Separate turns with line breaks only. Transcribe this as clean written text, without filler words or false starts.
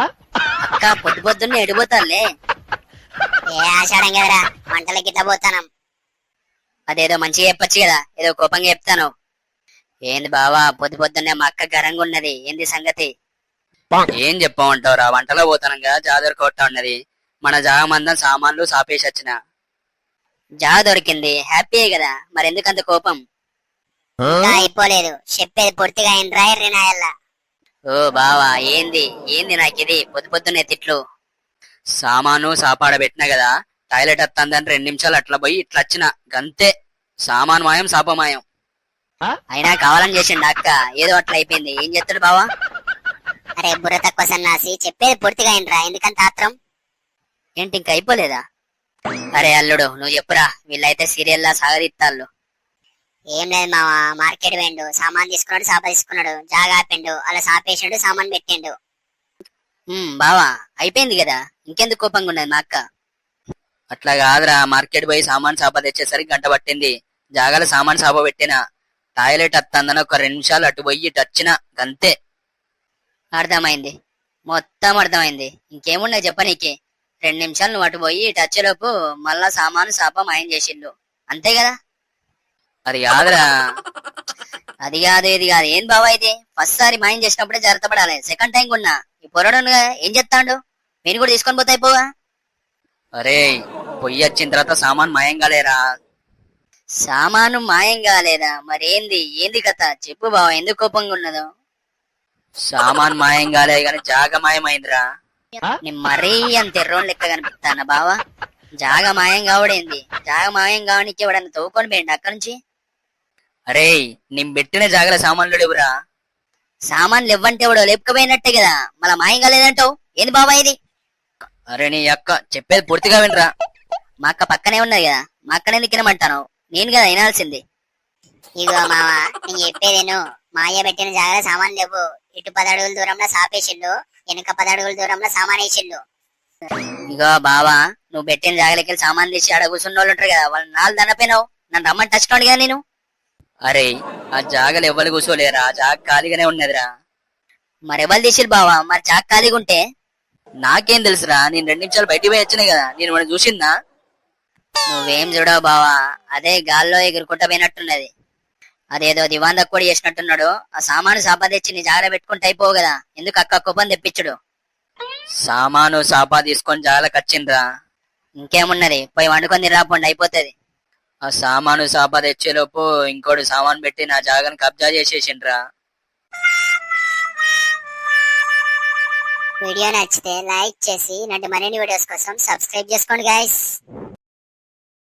అక్క పొద్దు పొద్దున్నే ఎడిపోతానులే.
ఏ ఆషాఢం కదరా, వంటలకి ఇట్లా పోతానం.
అదేదో మంచిగా చెప్పొచ్చు కదా, ఏదో కోపంగా చెప్తాను. ఏంది బావా, పొద్దు పొద్దున్నే మా అక్క గరంగా ఉన్నది, ఏంది సంగతి? ఏం చెప్పమంటావురా, వంటలో పోతానంగా జాదర్ కొట్ట ఉన్నది. మన జాగమందం సామాన్లు సాపేసి వచ్చిన. జాగ దొరికింది, హ్యాపీయే కదా, మరెందుకంత కోపం?
ఇంకా అయిపోలేదు, చెప్పేది పూర్తిగా ఇంట్రా ఎర్రినాయల్లా.
ఓ బావా, ఏంది ఏంది నాకిది పొద్దు పొద్దున్నే తిట్లు? సామాను సాపాడ పెట్టినా కదా, టాయిలెట్ వస్తుందని 2 నిమిషాలు అట్లా పోయి ఇట్లా వచ్చిన గంతే. సామాను మాయం సాపమాయం. అయినా కావాలని చేసిండు అక్క, ఏదో అట్లా అయిపోయింది. ఏం చేస్తాడు బావా?
అరే బుర్ర తక్కువ సన్నాసి, చెప్పేది పూర్తిగా ఇంట్రా, ఎందుకంత ఆత్రం?
ఏంటి ఇంకా అయిపోలేదా? అరే అల్లుడు నువ్వు చెప్పురా, వీళ్ళైతే సీరియల్లా సాగరిత్తాళ్ళు.
ఏం లేదు మావా, మార్కెట్ పోయిండు, సామాన్ తీసుకున్నాడు, సాప తీసుకున్నాడు, జాగా ఆపిండు, అలా సాపేసిండు, సామాన్ పెట్టిండు.
బావా అయిపోయింది కదా, ఇంకెందుకు కోపంగా ఉన్నది మా అక్క? అట్లా కాదురా, మార్కెట్ పోయి సామాన్ సాప తెచ్చేసరికి గంట పట్టింది. జాగాల సామాన్ సాప పెట్టినా, టాయిలెట్ వస్తుందని ఒక 2 నిమిషాలు అటు పోయి ఇటు వచ్చిన గంతే. అర్థమైంది, మొత్తం అర్థమైంది. ఇంకేమున్నాయి చెప్పనీకి? 2 నిమిషాలు నువ్వు అటు పోయి ఇటు వచ్చేలోపు మళ్ళా సామాను సాప మాయం చేసిండు, అంతే కదా? అది కాదురా, అది కాదు ఇది కాదు. ఏం బావా ఇది? ఫస్ట్ సారి మాయం చేసినప్పుడే జాగ్రత్త పడాలి, సెకండ్ టైం కొన్నా ఈ పొరడుగా ఏం చెప్తాడు? మీరు కూడా తీసుకొని పోతాయి పోగా. అరే పొయ్యి వచ్చిన తర్వాత సామాన్ మాయం కాలేరా. సామాను మాయం కాలేదా? మరేంది ఏంది కథ చెప్పు బావా, ఎందుకు కోపంగా ఉన్నదో? సామాన్ మాయం కాలేదు గాని జాగ మాయమైందిరా. నేను మరీ అంత ఎర్రోన్ లెక్క కనిపిస్తానా బావా? జాగ మాయం కావడేంది? జాగ మాయం కావడానికి ఎవడన్నా తవ్వుకొని పోయిండు అక్కడి నుంచి? అరే నేను పెట్టిన జాగల సామాన్లు లేవురా. సామాన్లు ఇవ్వంటే ఎవడో లేపుకపోయినట్టే కదా, మళ్ళా మాయం కాలేదంటావు, ఏంది బాబా ఇది? అరే నీ అక్క చెప్పేది పూర్తిగా వినరా. మా అక్క పక్కనే ఉన్నది కదా, మా అక్కనే తినమంటాను, నేను కదా వినాల్సింది.
ఇగో మావా, నేను చెప్పేదేను, మా అయ్య పెట్టిన జాగ్రత్త సామాన్ లేవు. ఇటు 10 అడుగుల దూరంలో సాపేసిండు, వెనుక 10 అడుగుల దూరంలో సామాన్ వేసిండు.
ఇగో బావా, నువ్వు పెట్టిన జాగలకి సామాన్ తీసి ఆడ కూర్చున్న వాళ్ళు ఉంటారు కదా, వాళ్ళు 4 దండపోయినావు, నన్ను రమ్మని టచ్చుకోండి కదా నేను. అరే ఆ జాగలు ఎవ్వరు కూర్చోలేరా, జాగ ఖాళీగానే ఉన్నదిరా. మరెవరు తీసిరు బావా? మరి జాగ ఖాళీగా ఉంటే నాకేం తెలుసురా, నేను 2 నిమిషాలు బయటికి పోయి వచ్చినాయి కదా, నేను మనం చూసిందా? నువ్వేం చూడవు బావా, అదే గాల్లో ఎగురుకుంటా పోయినట్టున్నది. అదేదో దివాన్ కూడా చేసినట్టున్నాడు. ఆ సామాను సాపా తెచ్చి నీ జాగ్రత్త పెట్టుకుంటే అయిపోవు కదా, ఎందుకు అక్క కోపం తెప్పించుడు? సామాను సాపా తీసుకొని జాగ్రత్తకు వచ్చిండ్రా. ఇంకేమున్నది, పోయి వండుకొని రాపోండి అయిపోతుంది. ఆ సామాను సాపా తెచ్చేలోపు ఇంకోటి సామాన్ పెట్టి నా జాగను కబ్జా చేసేసిండ్రా.
వీడియో నచ్చితే లైక్ చేసి ఇలాంటి మరిన్ని వీడియోస్ కోసం సబ్స్క్రైబ్ చేసుకోండి గైస్.